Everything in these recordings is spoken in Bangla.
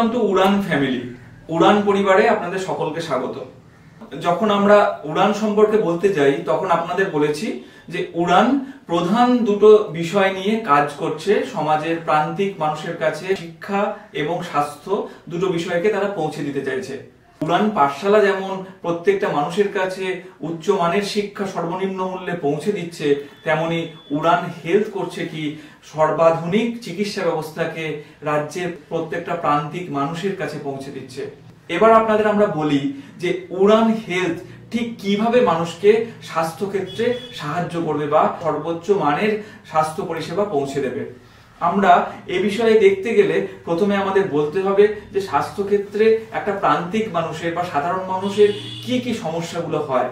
Welcome to Udaan family. Udaan পরিবারে আপনাদের সকলকে স্বাগত। যখন আমরা উড়ান সম্পর্কে বলতে যাই তখন আপনাদের বলেছি যে উড়ান প্রধান দুটো বিষয় নিয়ে কাজ করছে, সমাজের প্রান্তিক মানুষের কাছে শিক্ষা এবং স্বাস্থ্য দুটো বিষয়কে তারা পৌঁছে দিতে চাইছে। উড়ান পাঠশালা যেমন প্রত্যেকটা মানুষের কাছে উচ্চমানের শিক্ষা সর্বনিম্ন মূল্যে পৌঁছে দিচ্ছে, তেমনি উড়ান হেলথ করছে কি সর্বাধুনিক চিকিৎসা ব্যবস্থাকে রাজ্যের প্রত্যেকটা প্রান্তিক মানুষের কাছে পৌঁছে দিচ্ছে। এবার আপনাদের আমরা বলি যে উড়ান হেলথ ঠিক কিভাবে মানুষকে স্বাস্থ্য ক্ষেত্রে সাহায্য করবে বা সর্বোচ্চ মানের স্বাস্থ্য পরিষেবা পৌঁছে দেবে। আমরা এ বিষয়ে দেখতে গেলে প্রথমে আমাদের বলতে হবে যে স্বাস্থ্য ক্ষেত্রে একটা প্রান্তিক মানুষের বা সাধারণ মানুষের কি কি সমস্যাগুলো হয়।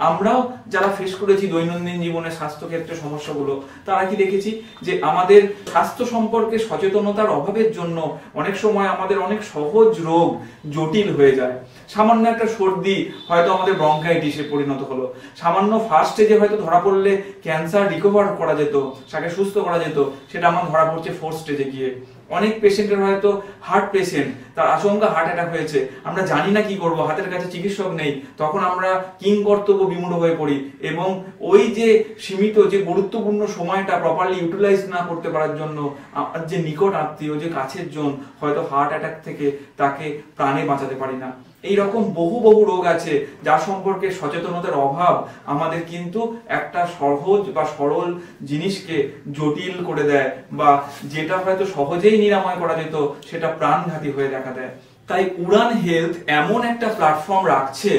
আমরাও যারা ফেস করেছি দৈনন্দিন জীবনে স্বাস্থ্য ক্ষেত্রে সমস্যাগুলো, তারা কি দেখেছি যে আমাদের স্বাস্থ্য সম্পর্কে সচেতনতার অভাবের জন্য অনেক সময় আমাদের অনেক সহজ রোগ জটিল হয়ে যায়। সামান্য একটা সর্দি হয়তো আমাদের ব্রঙ্কাইটিসে পরিণত হলো, সামান্য ফার্স্ট স্টেজে হয়তো ধরা পড়লে ক্যান্সার রিকভার করা যেত, তাকে সুস্থ করা যেত, সেটা আমার ধরা পড়ছে ফোর্থ স্টেজে গিয়ে। অনেক পেশেন্টের হয়তো হার্ট পেশেন্ট, তার আশঙ্কা হার্ট অ্যাটাক হয়েছে, আমরা জানি না কি করব, হাতের কাছে চিকিৎসক নেই, তখন আমরা কিংকর্তব্য বিমূঢ় হয়ে পড়ি এবং ওই যে সীমিত যে গুরুত্বপূর্ণ সময়টা প্রপারলি ইউটিলাইজ না করতে পারার জন্য আমার যে নিকট আত্মীয়, যে কাছের জন হয়তো হার্ট অ্যাটাক থেকে তাকে প্রাণে বাঁচাতে পারি না। এইরকম বহু বহু রোগ আছে যার সম্পর্কে সচেতনতার অভাব আমাদের কিন্তু একটা সহজ বা সরল জিনিসকে জটিল করে দেয়, বা যেটা হয়তো সহজেই নিরাময় করা যেত সেটা প্রাণঘাতী হয়ে দেখা দেয়। তাই উড়ান হেলথ এমন একটা প্ল্যাটফর্ম রাখছে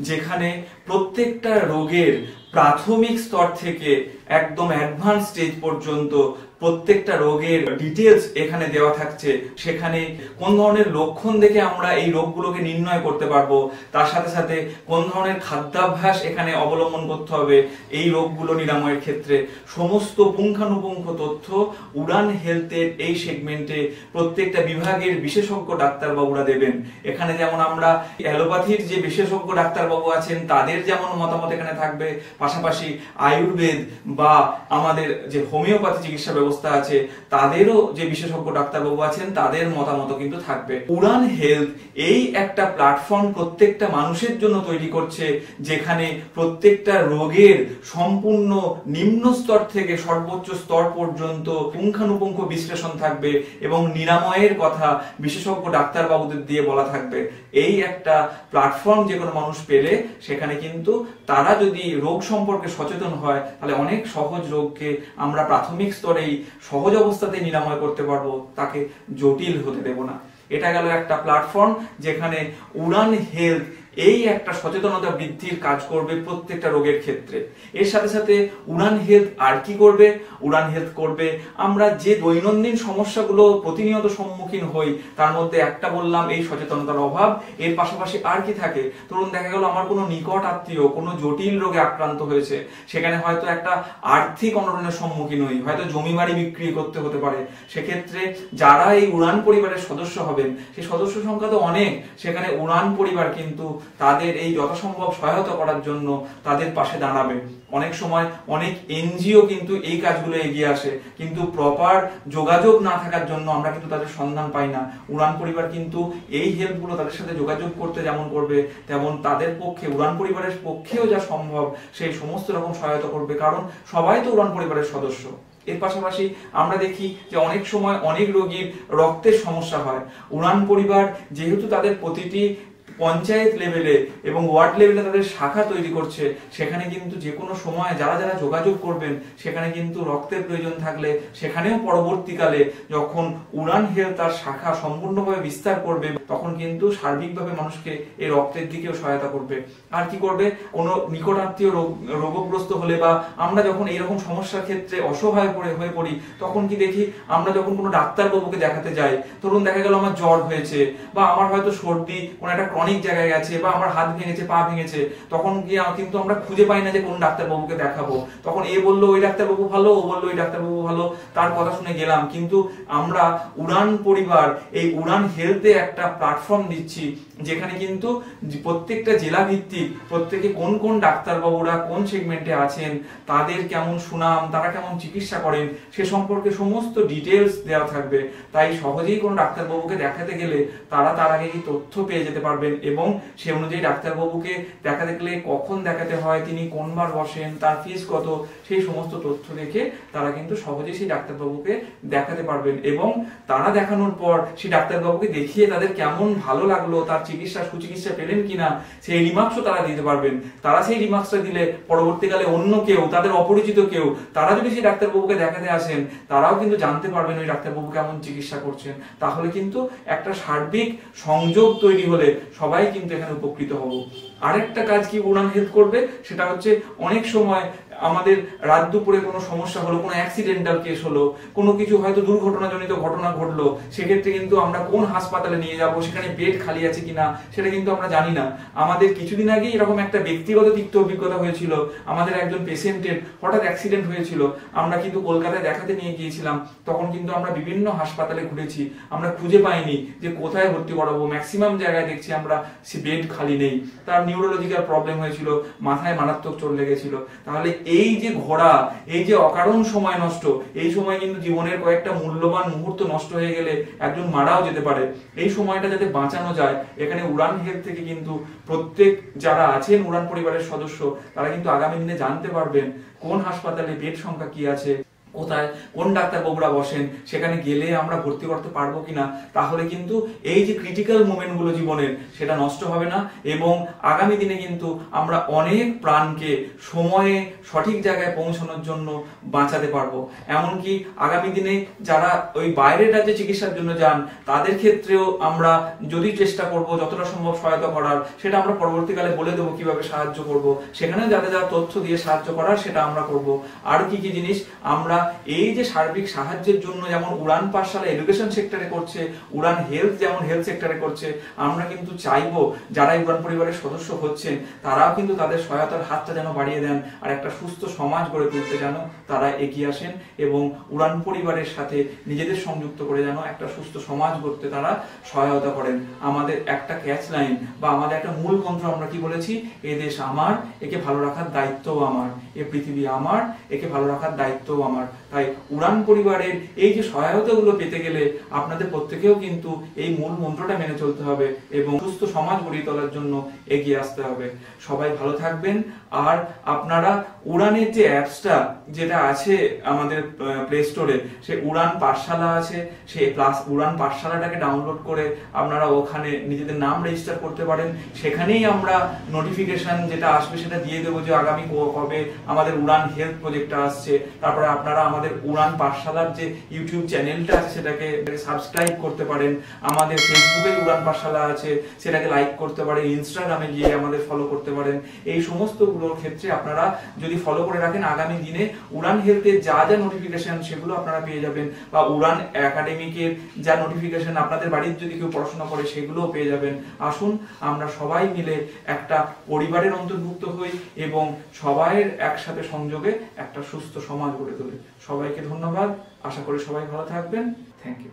যেখানে প্রত্যেকটা রোগের প্রাথমিক স্তর থেকে একদম অ্যাডভান্স স্টেজ পর্যন্ত প্রত্যেকটা রোগের ডিটেলস এখানে দেওয়া থাকছে। সেখানে কোন ধরনের লক্ষণ দেখে আমরা এই রোগগুলোকে নির্ণয় করতে পারবো, তার সাথে সাথে কোন ধরনের খাদ্যাভ্যাস এখানে অবলম্বন করতে হবে এই রোগগুলো নিরাময়ের ক্ষেত্রে, সমস্ত পুঙ্খানুপুঙ্খ তথ্য উড়ান হেলথের এই সেগমেন্টে প্রত্যেকটা বিভাগের বিশেষজ্ঞ ডাক্তারবাবুরা দেবেন। এখানে যেমন আমরা অ্যালোপ্যাথির যে বিশেষজ্ঞ ডাক্তারবাবু আছেন তাদের যেমন মতামত এখানে থাকবে, পাশাপাশি আয়ুর্বেদ বা আমাদের যে হোমিওপ্যাথি চিকিৎসা ব্যবস্থা আছে তাদেরও যে বিশেষজ্ঞ ডাক্তারবাবু আছেন তাদের মতামত কিন্তু থাকবে। উড়ান হেলথ এই একটা প্ল্যাটফর্ম প্রত্যেকটা মানুষের জন্য তৈরি করছে যেখানে প্রত্যেকটা রোগের সম্পূর্ণ নিম্ন স্তর থেকে সর্বোচ্চ স্তর পর্যন্ত পুঙ্খানুপুঙ্খ বিশ্লেষণ থাকবে এবং নিরাময়ের কথা বিশেষজ্ঞ ডাক্তারবাবুদের দিয়ে বলা থাকবে। এই একটা প্ল্যাটফর্ম যে কোনো মানুষ পেলে সেখানে কিন্তু তারা যদি রোগ সম্পর্কে সচেতন হয় তাহলে অনেক সহজ রোগকে আমরা প্রাথমিক স্তরেই সহজ অবস্থাতে নিরাময় করতে পারবো, তাকে জটিল হতে দেব না। এটা গেল একটা প্ল্যাটফর্ম যেখানে উড়ান হেলথ এই একটা সচেতনতা বৃদ্ধির কাজ করবে প্রত্যেকটা রোগের ক্ষেত্রে। এর সাথে সাথে উড়ান হেলথ আর কি করবে? উড়ান হেলথ করবে আমরা যে দৈনন্দিন সমস্যাগুলো প্রতিনিয়ত সম্মুখীন হই তার মধ্যে একটা বললাম এই সচেতনতার অভাব, এর পাশাপাশি আর কি থাকে? ধরুন দেখা গেল আমার কোনো নিকট আত্মীয় কোনো জটিল রোগে আক্রান্ত হয়েছে, সেখানে হয়তো একটা আর্থিক অনটনের সম্মুখীন হই, হয়তো জমি বাড়ি বিক্রি করতে হতে পারে। সেক্ষেত্রে যারা এই উড়ান পরিবারের সদস্য হবেন, সেই সদস্য সংখ্যা তো অনেক, সেখানে উড়ান পরিবার কিন্তু তাদের এই যথাসম্ভব সহায়তা করার জন্য তাদের পাশে দাঁড়াবে। অনেক সময় অনেক এনজিও কিন্তু এই কাজগুলো এগিয়ে আসে, কিন্তু প্রপার যোগাযোগ না থাকার জন্য আমরা কিন্তু তাদের সন্ধান পাই না। উড়ান পরিবার কিন্তু এই হেল্পগুলো তাদের সাথে যোগাযোগ করতে যেমন করবে, তেমন তাদের পক্ষে উড়ান পরিবারের পক্ষেও যা সম্ভব সেই সমস্ত রকম সহায়তা করবে, কারণ সবাই তো উড়ান পরিবারের সদস্য। এর পাশাপাশি আমরা দেখি যে অনেক সময় অনেক রোগীর রক্তের সমস্যা হয়। উড়ান পরিবার যেহেতু তাদের প্রতিটি পঞ্চায়েত লেভেলে এবং ওয়ার্ড লেভেলে তাদের শাখা তৈরি করছে, সেখানে কিন্তু যে কোনো সময় যারা যারা যোগাযোগ করবেন সেখানে কিন্তু রক্তের প্রয়োজন থাকলে সেখানেও পরবর্তীকালে যখন উড়ান হেলথ তার শাখা সম্পূর্ণভাবে বিস্তার করবে তখন কিন্তু সার্বিকভাবে মানুষকে এই রক্তের দিকেও সহায়তা করবে। আর কি করবে? কোনো নিকট আত্মীয় রোগগ্রস্ত হলে বা আমরা যখন এইরকম সমস্যার ক্ষেত্রে অসহায় হয়ে পড়ি তখন কি দেখি আমরা যখন কোনো ডাক্তারবাবুকে দেখাতে যাই, ধরুন দেখা গেল আমার জ্বর হয়েছে বা আমার হয়তো সর্দি কোনো একটা ক্রনিক জায়গায় গেছে বা আমার হাত ভেঙেছে, পা ভেঙেছে, তখন গিয়ে কিন্তু আমরা খুঁজে পাই না যে কোন ডাক্তারবাবুকে দেখাবো। তখন এ বললো ওই ডাক্তারবাবু ভালো, ও বললো ওই ডাক্তারবাবু ভালো, তার কথা শুনে গেলাম। কিন্তু আমরা উড়ান পরিবার এই উড়ান হেলথে একটা প্ল্যাটফর্ম দিচ্ছি যেখানে কিন্তু প্রত্যেকটা জেলা ভিত্তিক প্রত্যেকে কোন কোন ডাক্তারবাবুরা কোন সেগমেন্টে আছেন, তাদের কেমন সুনাম, তারা কেমন চিকিৎসা করেন সে সম্পর্কে সমস্ত ডিটেলস দেওয়া থাকবে। তাই সহজেই কোনো ডাক্তারবাবুকে দেখাতে গেলে তারা তার আগে এই তথ্য পেয়ে যেতে পারবেন এবং সে অনুযায়ী ডাক্তারবাবুকে দেখাতে গেলে কখন দেখাতে হয়, তিনি কোন বার বসেন, তার ফিস কত, সেই সমস্ত তথ্য দেখে তারা কিন্তু সহজেই সেই ডাক্তারবাবুকে দেখাতে পারবেন এবং তারা দেখানোর পর সেই ডাক্তারবাবুকে দেখিয়ে তাদের কেমন ভালো লাগলো, তার চিকিৎসা সুচিকিৎসা পেলেন কিনা সেই রিমার্কসও তারা দিতে পারবেন। তারা সেই রিমার্কসটা দিলে পরবর্তীকালে অন্য কেউ, তাদের অপরিচিত কেউ, তারা যদি সেই ডাক্তারবাবুকে দেখাতে আসেন তারাও কিন্তু জানতে পারবেন ওই ডাক্তারবাবু কেমন চিকিৎসা করছেন। তাহলে কিন্তু একটা সার্বিক সংযোগ তৈরি হলে সবাই কিন্তু এখানে উপকৃত হব। আরেকটা কাজ কি উড়ান হেলথ করবে, সেটা হচ্ছে অনেক সময় আমাদের রাত দুপুরে কোনো সমস্যা হলো, কোনো অ্যাক্সিডেন্টাল কেস হলো, কোনো কিছু হয়তো দুর্ঘটনাজনিত ঘটনা ঘটলো, সেক্ষেত্রে কিন্তু আমরা কোন হাসপাতালে নিয়ে যাব, সেখানে বেড খালি আছে কিনা সেটা কিন্তু আমরা জানি না। আমাদের কিছুদিন আগেই এরকম একটা ব্যক্তিগত তিক্ত অভিজ্ঞতা হয়েছিল। আমাদের একজন পেশেন্টের হঠাৎ অ্যাক্সিডেন্ট হয়েছিল, আমরা কিন্তু কলকাতায় দেখাতে নিয়ে গিয়েছিলাম। তখন কিন্তু আমরা বিভিন্ন হাসপাতালে ঘুরেছি, আমরা খুঁজে পাইনি যে কোথায় ভর্তি করাবো। ম্যাক্সিমাম জায়গায় দেখছি আমরা সে বেড খালি নেই। তার নিউরোলজিক্যাল প্রবলেম হয়েছিল, মাথায় মারাত্মক চোট লেগেছিল। তাহলে এই যে ঘোড়া, এই যে অকারণ সময় নষ্ট, এই সময় কিন্তু জীবনের কয়েকটা মূল্যবান মুহূর্ত নষ্ট হয়ে গেলে একজন মারাও যেতে পারে। এই সময়টা যাতে বাঁচানো যায়, এখানে উড়ান হেলথ থেকে কিন্তু প্রত্যেক যারা আছেন উড়ান পরিবারের সদস্য তারা কিন্তু আগামী দিনে জানতে পারবেন কোন হাসপাতালে বেড সংখ্যা কি আছে, কোথায় কোন ডাক্তারবাবুরা বসেন, সেখানে গেলে আমরা ভর্তি করতে পারবো কিনা। তাহলে কিন্তু এই যে ক্রিটিক্যাল মোমেন্ট গুলো জীবনের, সেটা নষ্ট হবে না এবং আগামী দিনে কিন্তু আমরা অনেক প্রাণকে সময়ে সঠিক জায়গায় পৌঁছানোর জন্য বাঁচাতে পারবো। এমনকি আগামী দিনে যারা ওই বাইরের রাজ্যে চিকিৎসার জন্য যান তাদের ক্ষেত্রেও আমরা যদি চেষ্টা করব যতটা সম্ভব সহায়তা করার, সেটা আমরা পরবর্তীকালে বলে দেবো কিভাবে সাহায্য করব। সেখানে যাতে যা তথ্য দিয়ে সাহায্য করার সেটা আমরা করব। আর কি কি জিনিস আমরা এই যে সার্বিক সাহায্যের জন্য যেমন উড়ান পাঠশালা এডুকেশন সেক্টরে করছে, উড়ান হেলথ যেমন হেলথ সেক্টরে করছে, আমরা কিন্তু চাইবো যারা উড়ান পরিবারের সদস্য হচ্ছেন তারাও কিন্তু তাদের সহায়তার হাতটা যেন বাড়িয়ে দেন আর একটা সুস্থ সমাজ গড়ে তুলতে যেন তারা এগিয়ে আসেন এবং উড়ান পরিবারের সাথে নিজেদের সংযুক্ত করে যেন একটা সুস্থ সমাজ গড়তে তারা সহায়তা করেন। আমাদের একটা ক্যাচ লাইন বা আমাদের একটা মূল মন্ত্র আমরা কি বলেছি, এ দেশ আমার, একে ভালো রাখার দায়িত্বও আমার, এ পৃথিবী আমার, একে ভালো রাখার দায়িত্বও আমার। তাই উড়ান পরিবারের এই যে সহায়তাগুলো পেতে গেলে আপনাদের প্রত্যেকেও কিন্তু এই মূল মন্ত্রটা মেনে চলতে হবে এবং সুস্থ সমাজ গড়িয়ে তোলার জন্য এগিয়ে আসতে হবে। সবাই ভালো থাকবেন। আর আপনারা উড়ানের যে অ্যাপসটা যেটা আছে আমাদের প্লে স্টোরে, সে উড়ান পাঠশালা আছে, সেই উড়ান পাঠশালাটাকে ডাউনলোড করে আপনারা ওখানে নিজেদের নাম রেজিস্টার করতে পারেন। সেখানেই আমরা নোটিফিকেশন যেটা আসবে সেটা দিয়ে দেবো যে আগামী কবে আমাদের উড়ান হেলথ প্রজেক্টটা আসছে। তারপরে আপনারা আমাদের উড়ান পাঠশালার যে ইউটিউব চ্যানেলটা আছে সেটাকে সাবস্ক্রাইব করতে পারেন। আমাদের ফেসবুকে উড়ান পাঠশালা আছে, সেটাকে লাইক করতে পারেন, ইনস্টাগ্রামে গিয়ে আমাদের ফলো করতে পারেন। এই সমস্ত গুলোর ক্ষেত্রে আপনারা যদি ফলো করে রাখেন আগামী দিনে উড়ান হেলথের যা যা নোটিফিকেশন সেগুলো আপনারা পেয়ে যাবেন, বা উড়ান একাডেমিকের যা নোটিফিকেশন আপনাদের বাড়ির যদি কেউ পড়াশোনা করে সেগুলোও পেয়ে যাবেন। আসুন আমরা সবাই মিলে একটা পরিবারের অন্তর্ভুক্ত হই এবং সবাইয়ের একসাথে সংযোগে একটা সুস্থ সমাজ গড়ে তুলি। সবাইকে ধন্যবাদ। আশা করি সবাই ভালো থাকবেন। Thank you.